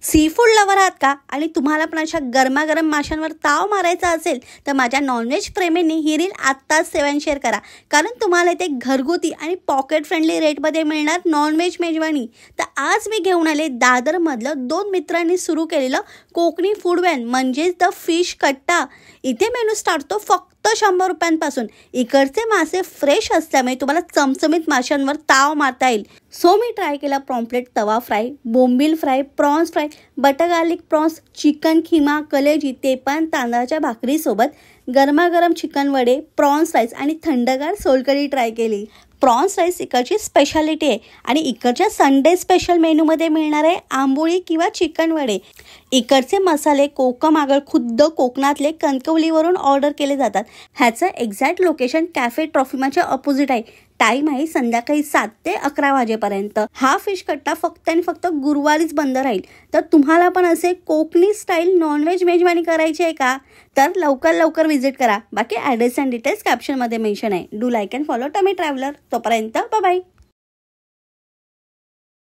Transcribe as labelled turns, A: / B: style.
A: Sea food lover आहात का आणि तुम्हाला पण अशा गरमागरम माशांवर ताव मारायचा असेल तर माझ्या नॉनव्हेज प्रेमींनी ही रील आत्ताच सेवन शेअर करा, कारण तुम्हाला इथे घरगुती आणि पॉकेट फ्रेंडली रेटमध्ये मिळणार नॉनव्हेज मेजवानी. तर आज मी घेऊन आले दादरमधलं 2 मित्रांनी सुरू केलेलं कोकणी फूड व्हॅन म्हणजेच द फिश कट्टा. इथे मेनू स्टार्ट होतो फक्त 100 रुपयांपासून. इकडचे मासे फ्रेश असल्यामुळे तुम्हाला चमचमीत माशांवर ताव मारता येईल. सो मी ट्राय केला pomfret tawa fry, bombil fry, prawns fry, butter garlic prawns, chicken kheema, कलेजी, ते पण तांदळाच्या भाकरीसोबत, गरमागरम चिकन वडे, प्रॉन्स राईस आणि थंडगार सोलकढी ट्राय केली. प्रॉन्स राईस इकडची स्पेशालिटी आहे आणि इकडच्या संडे स्पेशल मेनूमध्ये मिळणार आहे आंबोळी किंवा चिकन वडे. इकडचे मसाले कोकम आगळ खुद्द कोकणातले कणकवलीवरून ऑर्डर केले जातात. ह्याचं एक्झॅक्ट लोकेशन कॅफे ट्रॉफिमाच्या अपोजिट आहे. टाईम आहे संध्याकाळी 7 ते 11 वाजेपर्यंत. हा फिश कट्टा फक्त आणि फक्त गुरुवारीच बंद राहील. तर तुम्हाला पण असे कोकणी स्टाईल नॉनव्हेज मेजवानी करायची आहे का, तर लवकर व्हिजिट करा. बाकी ॲड्रेस अँड डिटेल्स कॅप्शनमध्ये मेन्शन आहे. Do like and follow tummy traveller. तोपर्यंत बाय.